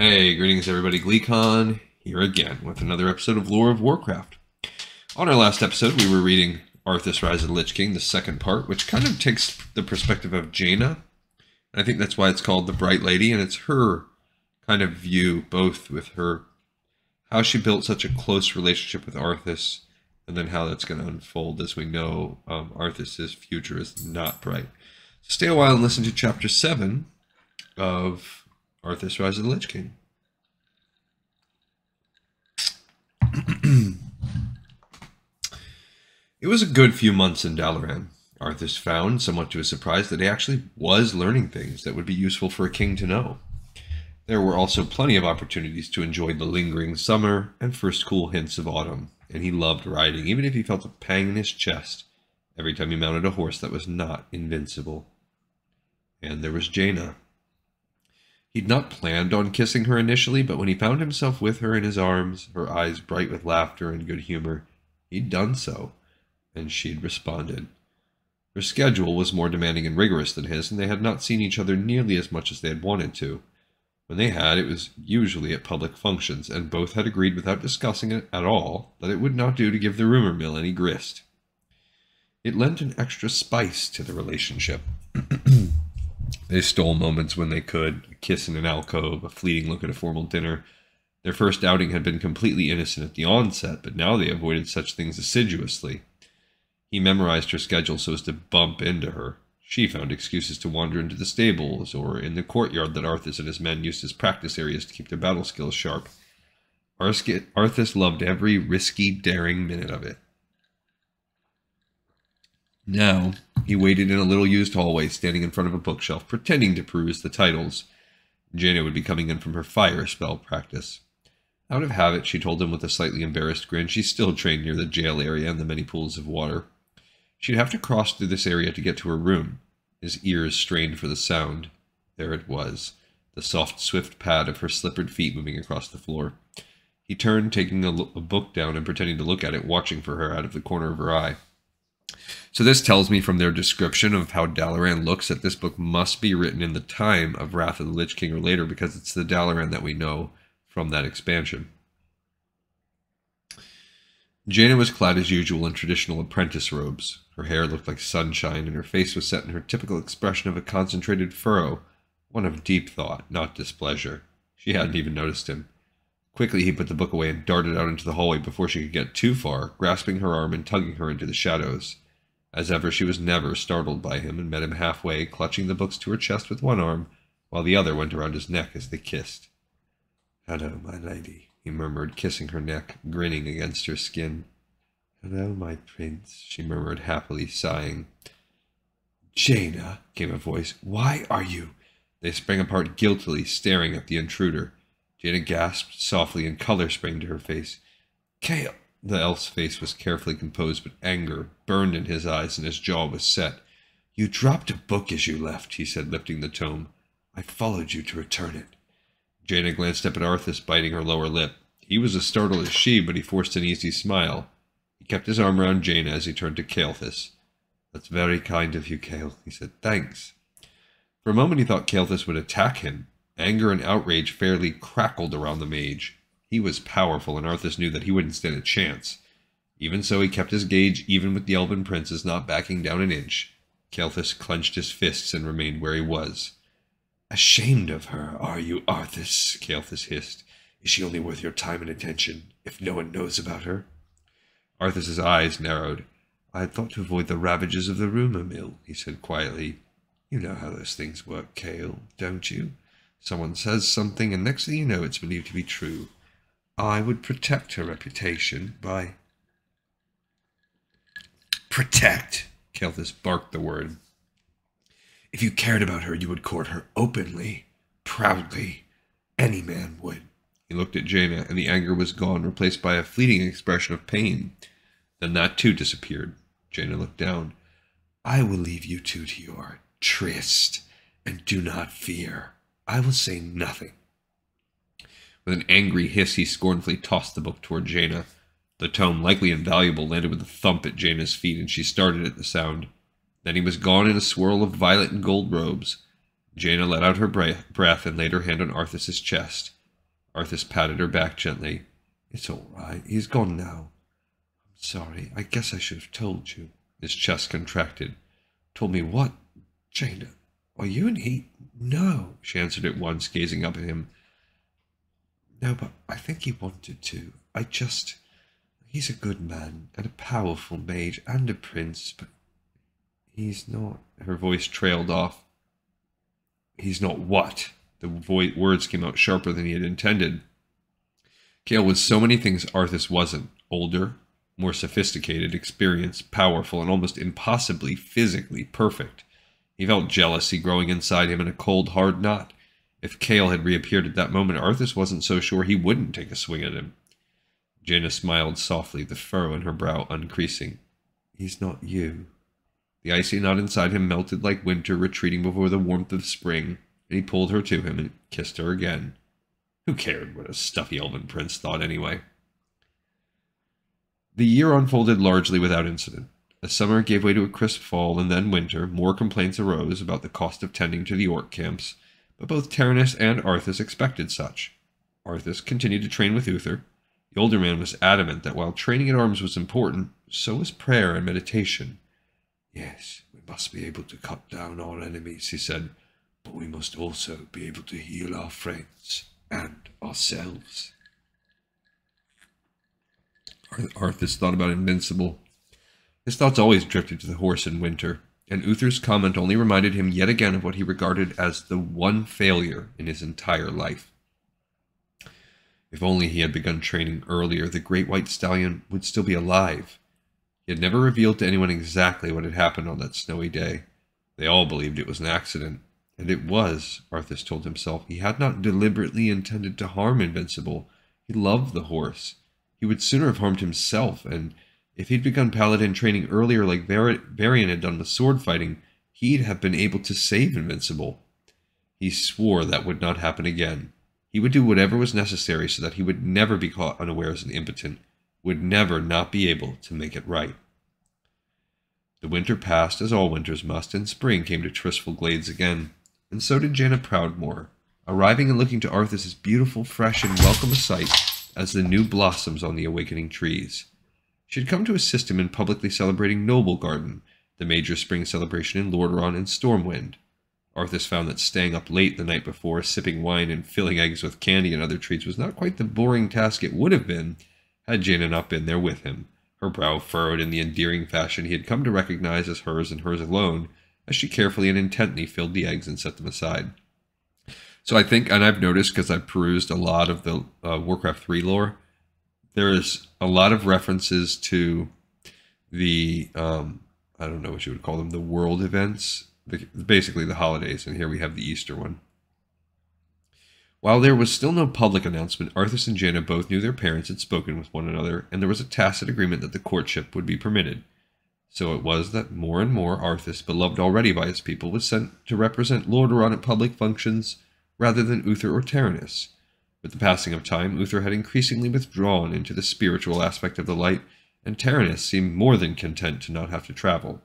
Hey, greetings everybody, GleeCon here again with another episode of Lore of Warcraft. On our last episode, we were reading Arthas, Rise of the Lich King, the second part, which kind of takes the perspective of Jaina. I think that's why it's called The Bright Lady, and it's her kind of view, both with her, how she built such a close relationship with Arthas, and then how that's going to unfold as we know Arthas' future is not bright. So stay a while and listen to Chapter 7 of Arthas, Rise of the Lich King. It was a good few months in Dalaran. Arthas found, somewhat to his surprise, that he actually was learning things that would be useful for a king to know. There were also plenty of opportunities to enjoy the lingering summer and first cool hints of autumn, and he loved riding, even if he felt a pang in his chest every time he mounted a horse that was not invincible. And there was Jaina. He'd not planned on kissing her initially, but when he found himself with her in his arms, her eyes bright with laughter and good humor, he'd done so, and she'd responded. Her schedule was more demanding and rigorous than his, and they had not seen each other nearly as much as they had wanted to. When they had, it was usually at public functions, and both had agreed without discussing it at all that it would not do to give the rumor mill any grist. It lent an extra spice to the relationship. They stole moments when they could, a kiss in an alcove, a fleeting look at a formal dinner. Their first outing had been completely innocent at the onset, but now they avoided such things assiduously. He memorized her schedule so as to bump into her. She found excuses to wander into the stables, or in the courtyard that Arthas and his men used as practice areas to keep their battle skills sharp. Arthas loved every risky, daring minute of it. Now, he waited in a little-used hallway, standing in front of a bookshelf, pretending to peruse the titles. Jaina would be coming in from her fire spell practice. Out of habit, she told him with a slightly embarrassed grin, she still trained near the jail area and the many pools of water. She'd have to cross through this area to get to her room. His ears strained for the sound. There it was, the soft, swift pad of her slippered feet moving across the floor. He turned, taking a book down and pretending to look at it, watching for her out of the corner of her eye. So this tells me from their description of how Dalaran looks that this book must be written in the time of Wrath of the Lich King or later, because it's the Dalaran that we know from that expansion. Jaina was clad as usual in traditional apprentice robes. Her hair looked like sunshine, and her face was set in her typical expression of a concentrated furrow, one of deep thought, not displeasure. She hadn't even noticed him. Quickly he put the book away and darted out into the hallway before she could get too far, grasping her arm and tugging her into the shadows. As ever, she was never startled by him and met him halfway, clutching the books to her chest with one arm, while the other went around his neck as they kissed. "Hello, my lady," he murmured, kissing her neck, grinning against her skin. "Hello, my prince," she murmured happily, sighing. "Jaina," came a voice. "Why are you—" They sprang apart guiltily, staring at the intruder. Jaina gasped softly, and color sprang to her face. "Kale!" The elf's face was carefully composed, but anger burned in his eyes, and his jaw was set. "You dropped a book as you left," he said, lifting the tome. "I followed you to return it." Jaina glanced up at Arthas, biting her lower lip. He was as startled as she, but he forced an easy smile. He kept his arm around Jaina as he turned to Kael'thas. "That's very kind of you, Kael," he said. "Thanks." For a moment he thought Kael'thas would attack him. Anger and outrage fairly crackled around the mage. He was powerful, and Arthas knew that he wouldn't stand a chance. Even so, he kept his gauge even with the elven princes not backing down an inch. Kael'thas clenched his fists and remained where he was. "Ashamed of her, are you, Arthas?" Kael'thas hissed. "Is she only worth your time and attention, if no one knows about her?" Arthas's eyes narrowed. "I had thought to avoid the ravages of the rumor mill," he said quietly. "You know how those things work, Kael, don't you? Someone says something, and next thing you know, it's believed to be true. I would protect her reputation by—" "Protect!" Kael'thas barked the word. "If you cared about her, you would court her openly, proudly. Any man would." He looked at Jaina, and the anger was gone, replaced by a fleeting expression of pain. Then that too disappeared. Jaina looked down. "I will leave you two to your tryst, and do not fear. I will say nothing." With an angry hiss, he scornfully tossed the book toward Jaina. The tome, likely invaluable, landed with a thump at Jaina's feet, and she started at the sound. Then he was gone in a swirl of violet and gold robes. Jaina let out her breath and laid her hand on Arthas's chest. Arthas patted her back gently. It's all right. He's gone now. I'm sorry. I guess I should have told you. His chest contracted. Told me what? Jaina, are you and he? No, she answered at once, gazing up at him. No, but I think he wanted to. He's a good man, and a powerful mage, and a prince, but he's not. Her voice trailed off. He's not what? The words came out sharper than he had intended. Cale was so many things Arthas wasn't. Older, more sophisticated, experienced, powerful, and almost impossibly physically perfect. He felt jealousy growing inside him in a cold, hard knot. If Cale had reappeared at that moment, Arthas wasn't so sure he wouldn't take a swing at him. Jaina smiled softly, the furrow in her brow uncreasing. He's not you. The icy knot inside him melted like winter retreating before the warmth of spring, and he pulled her to him and kissed her again. Who cared what a stuffy elven prince thought anyway? The year unfolded largely without incident. As summer gave way to a crisp fall and then winter, more complaints arose about the cost of tending to the orc camps, but both Taranis and Arthas expected such. Arthas continued to train with Uther. The older man was adamant that while training at arms was important, so was prayer and meditation. Yes, we must be able to cut down our enemies, he said, but we must also be able to heal our friends and ourselves. Arthas thought about Invincible. His thoughts always drifted to the horse in winter, and Uther's comment only reminded him yet again of what he regarded as the one failure in his entire life. If only he had begun training earlier, the great white stallion would still be alive. He had never revealed to anyone exactly what had happened on that snowy day. They all believed it was an accident. And it was, Arthas told himself. He had not deliberately intended to harm Invincible. He loved the horse. He would sooner have harmed himself, and if he'd begun paladin training earlier like Varian had done with sword fighting, he'd have been able to save Invincible. He swore that would not happen again. He would do whatever was necessary so that he would never be caught unawares and impotent, would never not be able to make it right. The winter passed as all winters must, and spring came to Tristful Glades again, and so did Jaina Proudmoore, arriving and looking to Arthas as beautiful, fresh, and welcome a sight as the new blossoms on the awakening trees. She had come to assist him in publicly celebrating Noblegarden, the major spring celebration in Lordaeron and Stormwind. Arthas found that staying up late the night before, sipping wine and filling eggs with candy and other treats was not quite the boring task it would have been had Jaina not been there with him, her brow furrowed in the endearing fashion he had come to recognize as hers and hers alone, as she carefully and intently filled the eggs and set them aside. So I think, and I've noticed because I've perused a lot of the Warcraft 3 lore, there is a lot of references to the, I don't know what you would call them, the world events, basically the holidays, and here we have the Easter one. While there was still no public announcement, Arthas and Jaina both knew their parents had spoken with one another, and there was a tacit agreement that the courtship would be permitted. So it was that more and more Arthas, beloved already by his people, was sent to represent Lordaeron at public functions rather than Uther or Taranis. With the passing of time, Uther had increasingly withdrawn into the spiritual aspect of the light, and Taranis seemed more than content to not have to travel.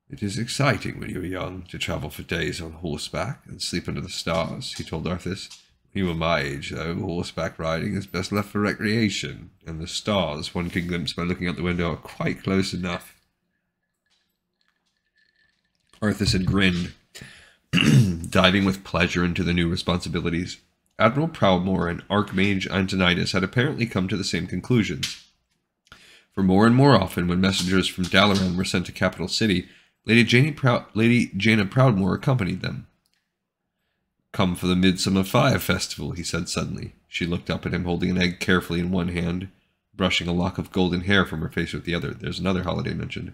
It is exciting when you're young to travel for days on horseback and sleep under the stars, he told Arthas. When you were my age, though, horseback riding is best left for recreation, and the stars one can glimpse by looking out the window are quite close enough. Arthas had grinned, diving with pleasure into the new responsibilities. Admiral Proudmoore and Archmage Antonidas had apparently come to the same conclusions. For more and more often, when messengers from Dalaran were sent to Capital City, Lady Jaina Proudmoore accompanied them. Come for the Midsummer Fire Festival, he said suddenly. She looked up at him, holding an egg carefully in one hand, brushing a lock of golden hair from her face with the other. There's another holiday mentioned.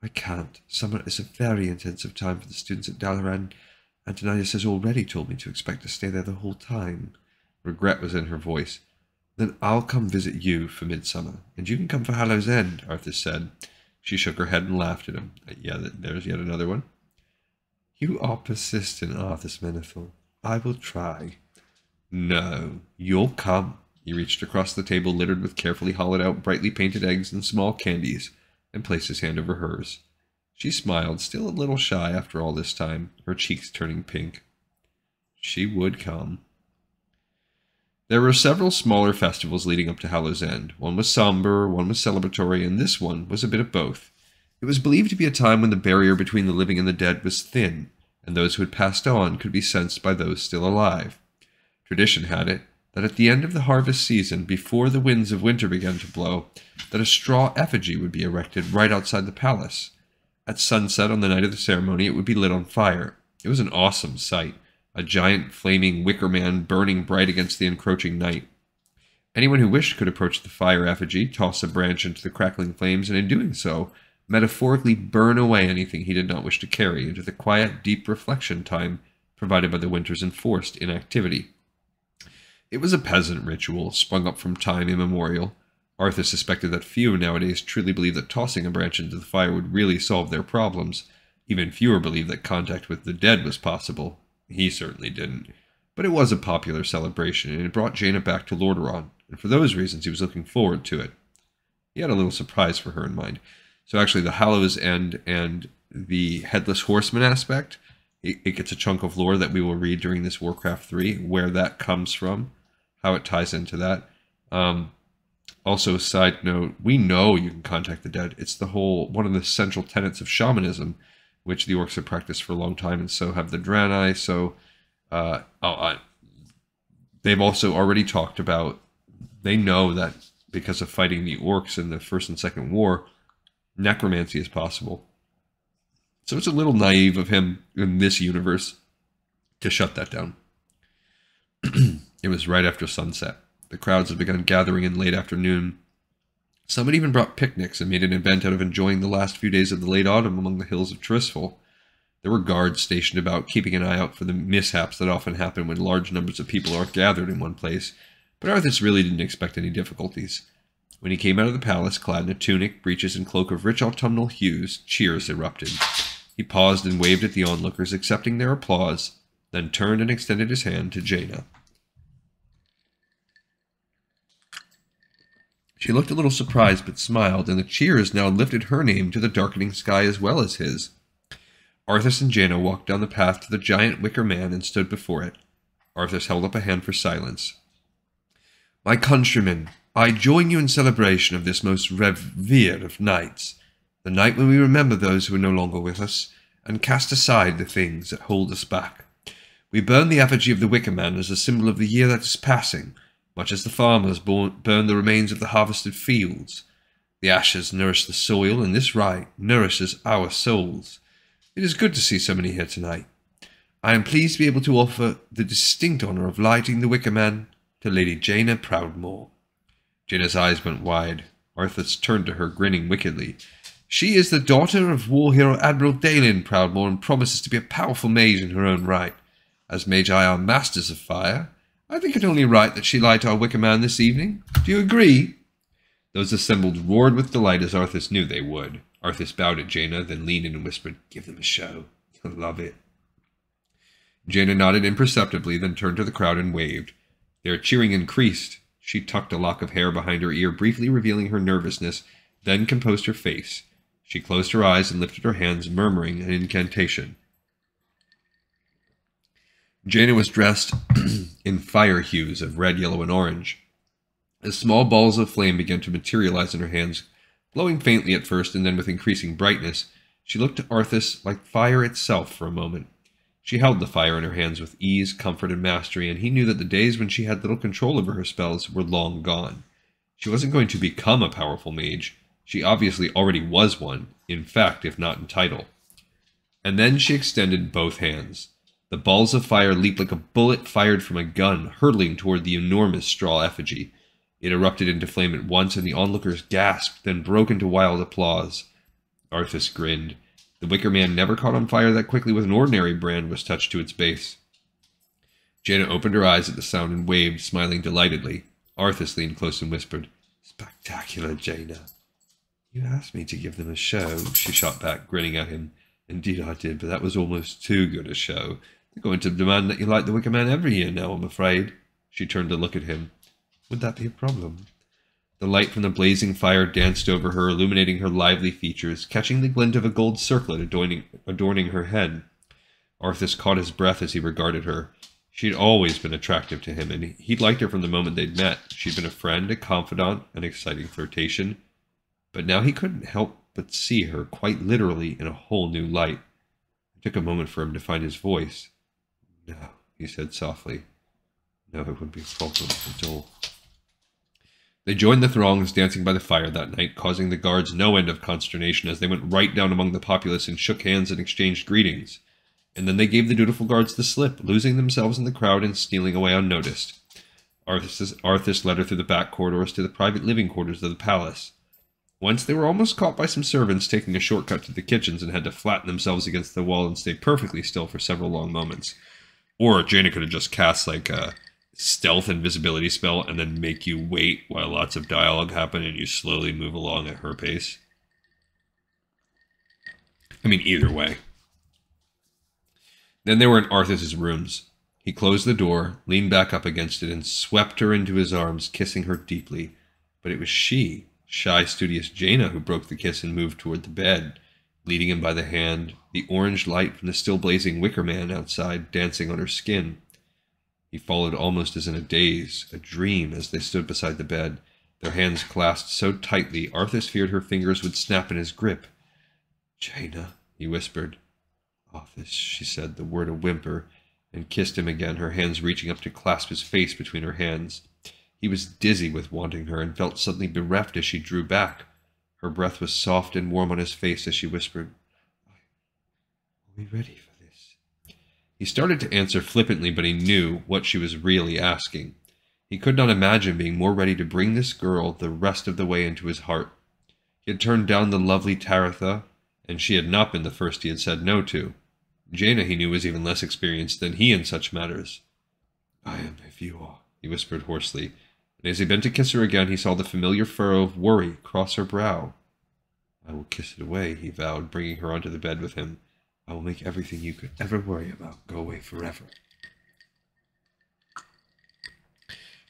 I can't. Summer is a very intensive time for the students at Dalaran. Antonidas has already told me to expect to stay there the whole time. Regret was in her voice. Then I'll come visit you for midsummer, and you can come for Hallow's End, Arthas said. She shook her head and laughed at him. Yeah, there's yet another one. You are persistent, Arthas Menethil. I will try. No, you'll come. He reached across the table littered with carefully hollowed out, brightly painted eggs and small candies, and placed his hand over hers. She smiled, still a little shy after all this time, her cheeks turning pink. She would come. There were several smaller festivals leading up to Hallow's End. One was somber, one was celebratory, and this one was a bit of both. It was believed to be a time when the barrier between the living and the dead was thin, and those who had passed on could be sensed by those still alive. Tradition had it that at the end of the harvest season, before the winds of winter began to blow, that a straw effigy would be erected right outside the palace. At sunset on the night of the ceremony, it would be lit on fire. It was an awesome sight, a giant flaming wicker man burning bright against the encroaching night. Anyone who wished could approach the fire effigy, toss a branch into the crackling flames, and in doing so, metaphorically burn away anything he did not wish to carry into the quiet, deep reflection time provided by the winter's enforced inactivity. It was a peasant ritual, sprung up from time immemorial. Arthas suspected that few nowadays truly believed that tossing a branch into the fire would really solve their problems. Even fewer believed that contact with the dead was possible. He certainly didn't. But it was a popular celebration, and it brought Jaina back to Lordaeron, and for those reasons he was looking forward to it. He had a little surprise for her in mind. So actually the Hallow's End and the Headless Horseman aspect, it gets a chunk of lore that we will read during this Warcraft 3, where that comes from, how it ties into that. Also, a side note, we know you can contact the dead. It's one of the central tenets of shamanism, which the orcs have practiced for a long time, and so have the Draenei. So they've also already talked about, they know that because of fighting the orcs in the First and Second War, necromancy is possible. So it's a little naive of him in this universe to shut that down. It was right after sunset. The crowds had begun gathering in late afternoon. Some had even brought picnics and made an event out of enjoying the last few days of the late autumn among the hills of Tristful. There were guards stationed about, keeping an eye out for the mishaps that often happen when large numbers of people are gathered in one place, but Arthas really didn't expect any difficulties. When he came out of the palace, clad in a tunic, breeches, and cloak of rich autumnal hues, cheers erupted. He paused and waved at the onlookers, accepting their applause, then turned and extended his hand to Jaina. She looked a little surprised, but smiled, and the cheers now lifted her name to the darkening sky as well as his. Arthas and Jaina walked down the path to the giant wicker man and stood before it. Arthas held up a hand for silence. "My countrymen, I join you in celebration of this most revered of nights, the night when we remember those who are no longer with us, and cast aside the things that hold us back. We burn the effigy of the wicker man as a symbol of the year that is passing, much as the farmers burn the remains of the harvested fields. The ashes nourish the soil, and this rite nourishes our souls. It is good to see so many here tonight. I am pleased to be able to offer the distinct honour of lighting the wicker man to Lady Jaina Proudmoore." Jaina's eyes went wide. Arthas turned to her, grinning wickedly. "She is the daughter of war hero Admiral Dalen Proudmoore, and promises to be a powerful mage in her own right. As Magi are masters of fire, I think it only right that she light our wicker man this evening. Do you agree?" Those assembled roared with delight, as Arthas knew they would. Arthas bowed at Jaina, then leaned in and whispered, "Give them a show. You'll love it." Jaina nodded imperceptibly, then turned to the crowd and waved. Their cheering increased. She tucked a lock of hair behind her ear, briefly revealing her nervousness, then composed her face. She closed her eyes and lifted her hands, murmuring an incantation. Jaina was dressed in fire hues of red, yellow, and orange. As small balls of flame began to materialize in her hands, glowing faintly at first and then with increasing brightness, she looked to Arthas like fire itself for a moment. She held the fire in her hands with ease, comfort, and mastery, and he knew that the days when she had little control over her spells were long gone. She wasn't going to become a powerful mage. She obviously already was one, in fact, if not in title. And then she extended both hands. The balls of fire leaped like a bullet fired from a gun, hurtling toward the enormous straw effigy. It erupted into flame at once, and the onlookers gasped, then broke into wild applause. Arthas grinned. The wicker man never caught on fire that quickly with an ordinary brand was touched to its base. Jaina opened her eyes at the sound and waved, smiling delightedly. Arthas leaned close and whispered, "Spectacular, Jaina." "You asked me to give them a show," she shot back, grinning at him. "Indeed I did, but that was almost too good a show. They're going to demand that you light the wicker man every year now, I'm afraid." She turned to look at him. "Would that be a problem?" The light from the blazing fire danced over her, illuminating her lively features, catching the glint of a gold circlet adorning her head. Arthas caught his breath as he regarded her. She'd always been attractive to him, and he'd liked her from the moment they'd met. She'd been a friend, a confidant, an exciting flirtation. But now he couldn't help but see her, quite literally, in a whole new light. It took a moment for him to find his voice. "No," he said softly. "No, it wouldn't be a problem at all." They joined the throngs dancing by the fire that night, causing the guards no end of consternation as they went right down among the populace and shook hands and exchanged greetings. And then they gave the dutiful guards the slip, losing themselves in the crowd and stealing away unnoticed. Arthas led her through the back corridors to the private living quarters of the palace. Once they were almost caught by some servants taking a shortcut to the kitchens and had to flatten themselves against the wall and stay perfectly still for several long moments. Or Jaina could have just cast like a stealth invisibility spell and then make you wait while lots of dialogue happen and you slowly move along at her pace. I mean, either way. Then they were in Arthas' rooms. He closed the door, leaned back up against it, and swept her into his arms, kissing her deeply. But it was she, shy, studious Jaina, who broke the kiss and moved toward the bed, leading him by the hand, the orange light from the still blazing wicker man outside dancing on her skin. He followed almost as in a daze, a dream, as they stood beside the bed, their hands clasped so tightly Arthas feared her fingers would snap in his grip. "Jaina," he whispered. "Arthas," she said, the word a whimper, and kissed him again, her hands reaching up to clasp his face between her hands. He was dizzy with wanting her and felt suddenly bereft as she drew back. Her breath was soft and warm on his face as she whispered, "Are we ready for this?" He started to answer flippantly, but he knew what she was really asking. He could not imagine being more ready to bring this girl the rest of the way into his heart. He had turned down the lovely Taratha, and she had not been the first he had said no to. Jaina, he knew, was even less experienced than he in such matters. "I am if you are," he whispered hoarsely, and as he bent to kiss her again, he saw the familiar furrow of worry cross her brow. "I will kiss it away," he vowed, bringing her onto the bed with him. "I will make everything you could ever worry about go away forever."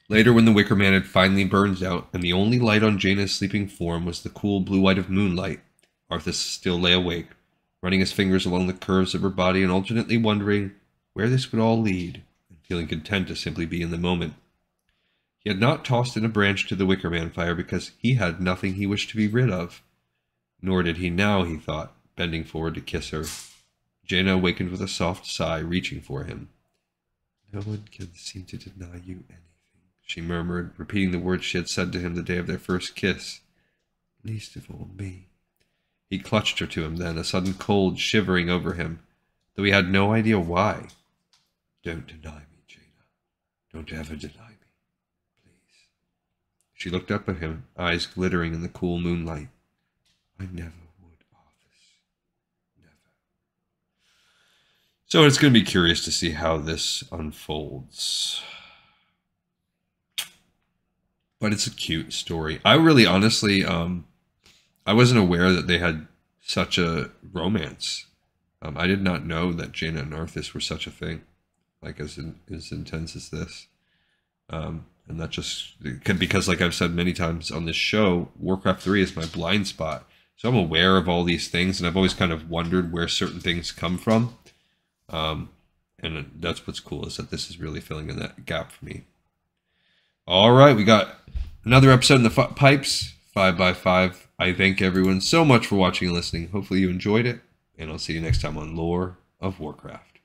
Later, when the wicker man had finally burned out, and the only light on Jaina's sleeping form was the cool blue light of moonlight, Arthas still lay awake, running his fingers along the curves of her body and alternately wondering where this would all lead, and feeling content to simply be in the moment. He had not tossed in a branch to the wicker man fire because he had nothing he wished to be rid of. Nor did he now, he thought, bending forward to kiss her. Jaina awakened with a soft sigh, reaching for him. "No one can seem to deny you anything," she murmured, repeating the words she had said to him the day of their first kiss. "Least of all me." He clutched her to him then, a sudden cold shivering over him, though he had no idea why. "Don't deny me, Jaina. Don't ever deny me, please." She looked up at him, eyes glittering in the cool moonlight. "I never would, Arthas. Never." So it's going to be curious to see how this unfolds. But it's a cute story. I really, honestly, I wasn't aware that they had such a romance. I did not know that Jaina and Arthas were such a thing, like as intense as this. And that just, because like I've said many times on this show, Warcraft 3 is my blind spot. So I'm aware of all these things, and I've always kind of wondered where certain things come from. And that's what's cool, is that this is really filling in that gap for me. All right, we got another episode in the pipes, 5x5. I thank everyone so much for watching and listening. Hopefully you enjoyed it, and I'll see you next time on Lore of Warcraft.